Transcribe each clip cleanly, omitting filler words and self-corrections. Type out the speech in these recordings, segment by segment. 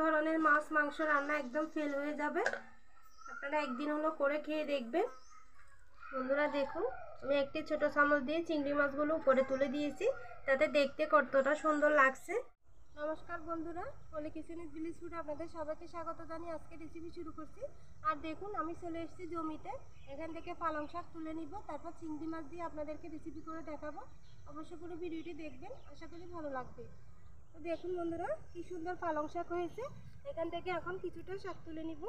ধরনের মাছ মাংস রান্না একদম ফেল হয়ে যাবে। আপনারা একদিন হলো করে খেয়ে দেখবেন। বন্ধুরা দেখুন, আমি একটি ছোট চামচ দিয়ে চিংড়ি মাছগুলো উপরে তুলে দিয়েছি, তাতে দেখতে কতটা সুন্দর লাগছে। নমস্কার বন্ধুরা, পলি কিচেন উইথ ভিলেজ ফুড আপনাদের সবাইকে স্বাগত জানিয়ে আজকে রেসিপি শুরু করছি। আর দেখুন, আমি চলে এসেছি জমিতে। এখান থেকে পালং শাক তুলে নিব, তারপর চিংড়ি মাছ দিয়ে আপনাদেরকে রেসিপি করে দেখাবো। অবশ্যই পুরো ভিডিওটি দেখবেন, আশা করি ভালো লাগবে। তো দেখুন বন্ধুরা, কি সুন্দর পালং শাক হয়েছে। এখান থেকে এখন কিছুটা শাক তুলে নিব।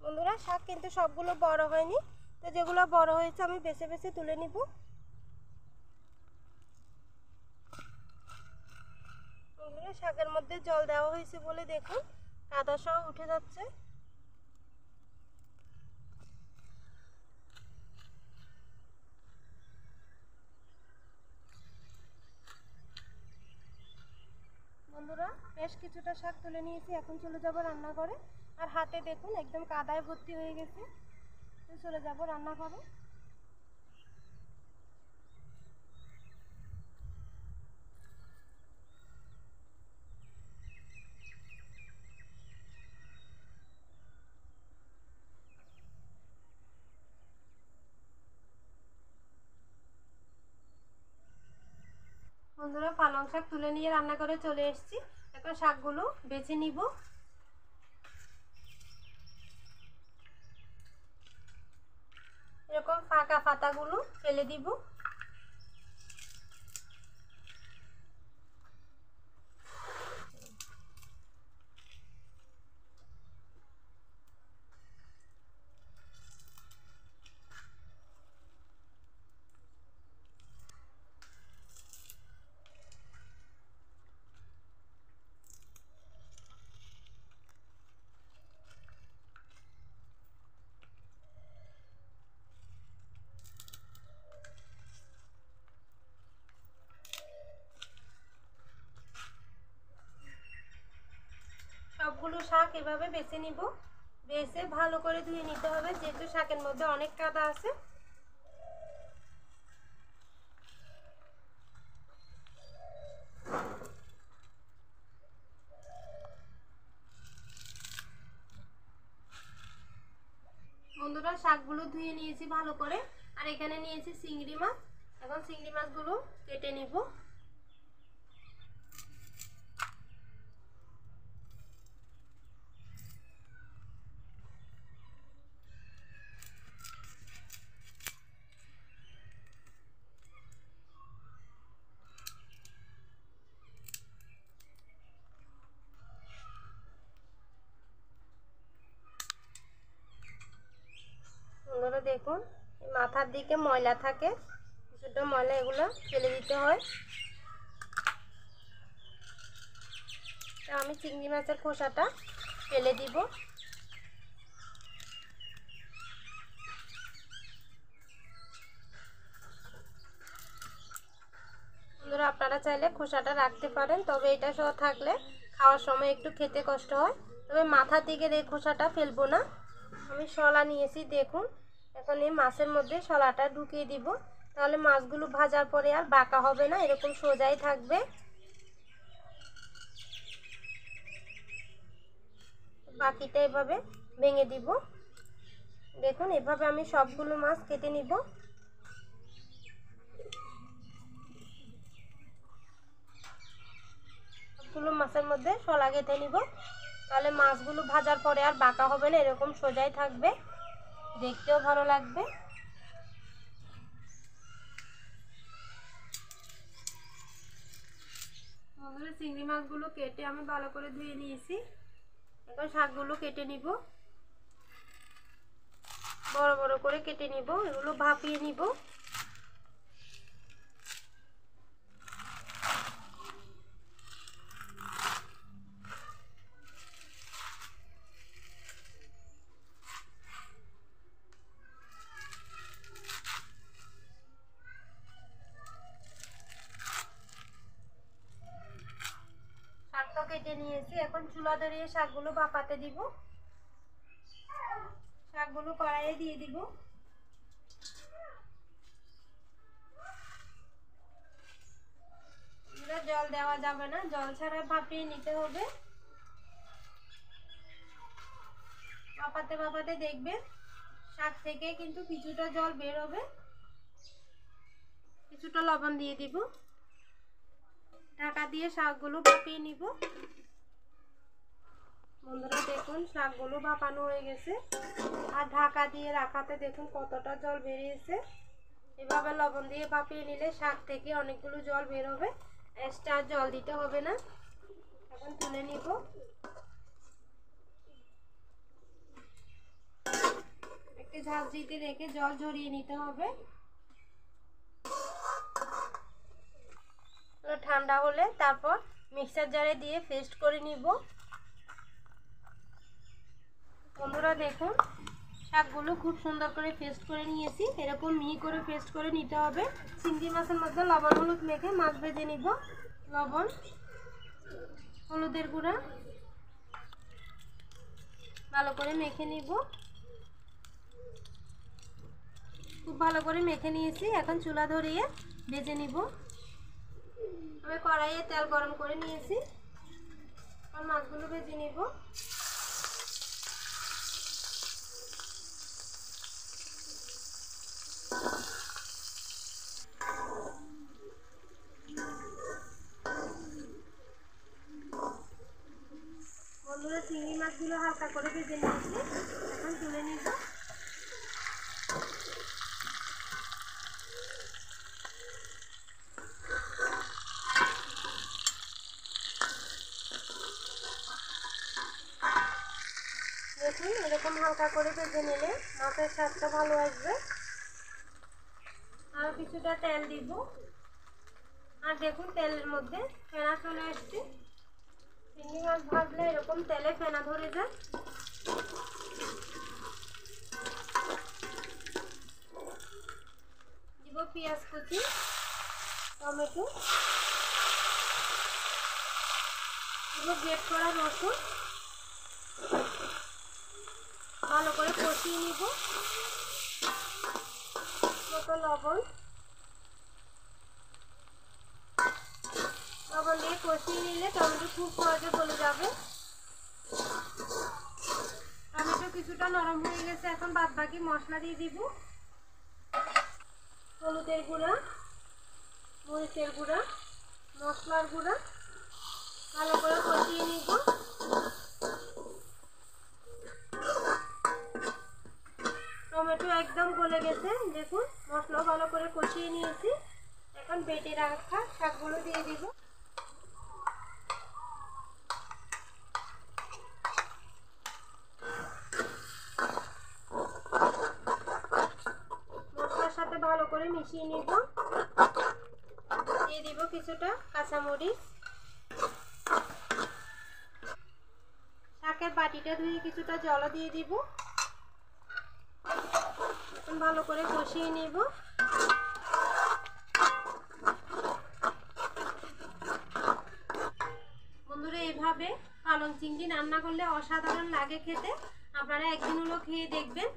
বন্ধুরা, শাক কিন্তু সবগুলো বড় হয়নি, তো যেগুলো বড় হয়েছে আমি বেছে বেছে তুলে নিব। বন্ধুরা, শাকের মধ্যে জল দেওয়া হয়েছে বলে দেখুন কাদা সহ উঠে যাচ্ছে। বন্ধুরা, বেশ কিছুটা শাক তুলে নিয়েছি, এখন চলে যাব রান্নাঘরে। আর হাতে দেখুন একদম কাদায় ভর্তি হয়ে গেছে, তো চলে যাব রান্নাঘরে। বন্ধুরা, পালং শাক তুলে নিয়ে রান্নাঘরে চলে এসেছি। এখন শাকগুলো বেছে নিব। এরকম ফাঁকা পাতাগুলো ফেলে দিব। সবগুলো শাক এভাবে বেছে নিব। বেছে ভালো করে ধুয়ে নিতে হবে, যেহেতু শাকের মধ্যে অনেক কাদা আছে। বন্ধুরা, শাকগুলো ধুয়ে নিয়েছি ভালো করে। আর এখানে নিয়েছি চিংড়ি মাছ। এখন চিংড়ি মাছগুলো কেটে নিব। বন্ধুরা দেখুন, মাথার দিকে ময়লা থাকে, কিছুটা ময়লা, এগুলো ফেলে দিতে হয়। আমি চিংড়ি মাছের খোসাটা ফেলে দিব। বন্ধুরা, আপনারা চাইলে খোসাটা রাখতে পারেন, তবে এটা সহ থাকলে খাওয়ার সময় একটু খেতে কষ্ট হয়। তবে মাথার দিকের এই খোসাটা ফেলবো না। আমি শলা নিয়েছি দেখুন। এখন এই মাছের মধ্যে শলাটা ঢুকিয়ে দিব, তাহলে মাছগুলো ভাজার পরে আর বাঁকা হবে না, এরকম সোজাই থাকবে। বাকিটা এভাবে ভেঙে দিব। দেখুন, এভাবে আমি সবগুলো মাছ কেটে নিব। সবগুলো মাছের মধ্যে শলা গেঁথে নিব, তাহলে মাছগুলো ভাজার পরে আর বাঁকা হবে না, এরকম সোজাই থাকবে, দেখতেও ভালো লাগবে। চিংড়ি মাছগুলো কেটে আমি ভালো করে ধুয়ে নিয়েছি। এখন শাকগুলো কেটে নিব, বড় বড় করে কেটে নিব। এগুলো ভাপিয়ে নিব। শাকটা কেটে নিয়েছি, এখন চুলা ধরিয়ে শাকগুলো ভাপাতে দিব। শাকগুলো কড়াইয়ে দিয়ে দিব। কিছুটা জল দেওয়া যাবে না, জল ছাড়া ভাপিয়ে নিতে হবে। ভাপাতে ভাপাতে দেখবেন শাক থেকে কিন্তু কিছুটা জল বের হবে। কিছুটা লবণ দিয়ে দিব, ঢাকা দিয়ে শাকগুলো ভাপিয়ে নিব। বন্ধুরা দেখুন শাকগুলো ভাপানো হয়ে গেছে, আর ঢাকা দিয়ে রাখাতে দেখুন কতটা জল বেরিয়েছে। এভাবে লবণ দিয়ে ভাপিয়ে নিলে শাক থেকে অনেকগুলো জল বের হবে, এক্সট্রা জল দিতে হবে না। এখন তুলে নিব। একটি ঝাঁঝরিতে রেখে জল ঝরিয়ে নিতে হবে। ঠান্ডা হলে তারপর মিক্সার জারে দিয়ে পেস্ট করে নিব। বন্ধুরা দেখুন শাকগুলো খুব সুন্দর করে পেস্ট করে নিয়েছি, এরকম মিহি করে পেস্ট করে নিতে হবে। চিংড়ি মাছের মধ্যে লবণ হলুদ মেখে মাছ ভেজে নিব। লবণ, হলুদের গুঁড়া ভালো করে মেখে নিব। খুব ভালো করে মেখে নিয়েছি, এখন চুলা ধরিয়ে ভেজে নিব। আমি কড়াইয়ে তেল গরম করে নিয়েছি, আর মাছগুলো ভেজে নিব। বন্ধুরা চিংড়ি মাছগুলো হালকা করে ভেজে নিয়েছি, এখন তুলে নিব। দেখুন এরকম হালকা করে ভেজে নিলে মাছের স্বাদটা ভালো আসবে। আর কিছুটা তেল দিব, আর দেখুন তেলের মধ্যে ফেনা চলে আসছে। চিংড়ি মাছ ভাজলে এরকম তেলে ফেনা ধরে যায়। দিব পেঁয়াজ কুচি, টমেটো, দিব গ্রেট করা রসুন, ভালো করে কষিয়ে নিব। মতো লবণ দিয়ে কষিয়ে নিলে টমেটো খুব সহজে গলে যাবে। টমেটো কিছুটা নরম হয়ে গেছে, এখন বাদ বাকি মশলা দিয়ে দিব। হলুদের গুঁড়া, মরিচের গুঁড়া, মশলার গুঁড়া ভালো করে কষিয়ে নিব। টমেটো একদম গলে গেছে, দেখুন মশলা ভালো করে কষিয়ে নিয়েছি। এখন বেটে রাখা শাকগুলো দিয়ে দিব। মশলার সাথে ভালো করে মিশিয়ে নিব। দিয়ে দিব কিছুটা কাঁচামরিচ। শাকের বাটিটা ধুয়ে কিছুটা জল দিয়ে দিব। ভালো করে কষিয়ে নিব। বন্ধুরা এইভাবে পালং চিংড়ি রান্না করলে অসাধারণ লাগে খেতে। আপনারা একদিন হলো খেয়ে দেখবেন,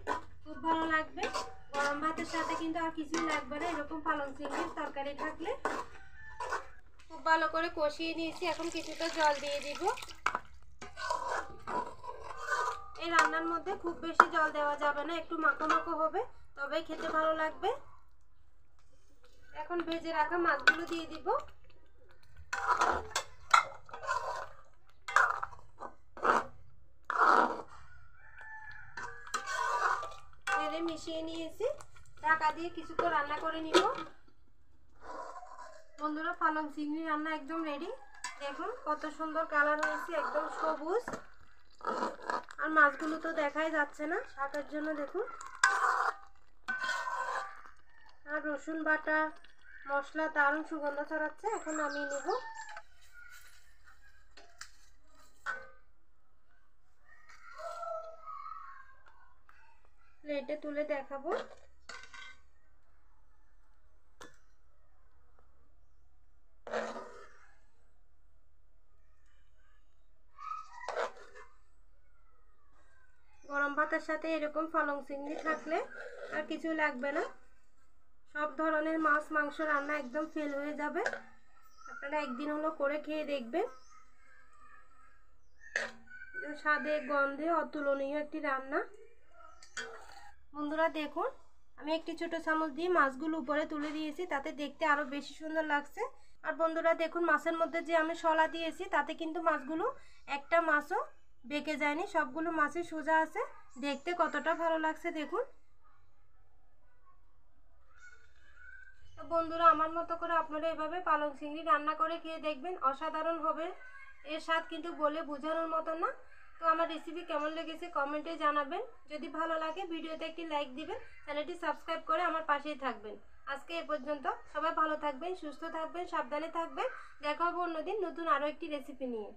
খুব ভালো লাগবে। গরম ভাতের সাথে কিন্তু আর কিছুই লাগবে না এরকম পালং চিংড়ির তরকারি থাকলে। খুব ভালো করে কষিয়ে নিয়েছি, এখন কিছুটা জল দিয়ে দিব। এই রান্নার মধ্যে খুব বেশি জল দেওয়া যাবে না, একটু মাখো মাখো হবে, তবেই খেতে ভালো লাগবে। এখন ভেজে রাখা মাছগুলো দিয়ে দিব। ঢেলে মিশিয়ে নিয়েছি, ঢাকা দিয়ে কিছুক্ষণ রান্না করে নিব। বন্ধুরা পালং চিংড়ি রান্না একদম রেডি। দেখুন কত সুন্দর কালার হয়েছে, একদম সবুজ। আর মাছগুলো তো দেখাই যাচ্ছে না শাকের জন্য, দেখুন। আর রসুন বাটা মশলা দারুণ সুগন্ধ ছড়াচ্ছে। এখন নামিয়ে নেব। প্লেটে তুলে দেখাবো। গরম ভাতের সাথে এরকম পালং চিংড়ি থাকলে আর কিছু লাগবে না। সব ধরনের মাছ মাংস রান্না একদম ফেল হয়ে যাবে। আপনারা একদিন হলো করে খেয়ে দেখবেন। স্বাদে গন্ধে অতুলনীয় একটি রান্না। বন্ধুরা দেখুন, আমি একটি ছোট চামচ দিয়ে মাছগুলো উপরে তুলে দিয়েছি, তাতে দেখতে আরও বেশি সুন্দর লাগছে। আর বন্ধুরা দেখুন, মাছের মধ্যে যে আমি শলা দিয়েছি তাতে কিন্তু মাছগুলো একটা মাছও বেঁকে যায়নি, সবগুলো মাছই সোজা আছে। দেখতে কতটা ভালো লাগছে দেখুন। তো বন্ধুরা, আমার মতো করে আপনারা এভাবে পালং চিংড়ি রান্না করে খেয়ে দেখবেন, অসাধারণ হবে। এর স্বাদ কিন্তু বলে বোঝানোর মতো না। তো আমার রেসিপি কেমন লেগেছে কমেন্টে জানাবেন। যদি ভালো লাগে ভিডিওতে একটি লাইক দিবেন, চ্যানেলটি সাবস্ক্রাইব করে আমার পাশেই থাকবেন। আজকে এ পর্যন্ত। সবাই ভালো থাকবেন, সুস্থ থাকবেন, সাবধানে থাকবেন। দেখা হবে অন্যদিন নতুন আরও একটি রেসিপি নিয়ে।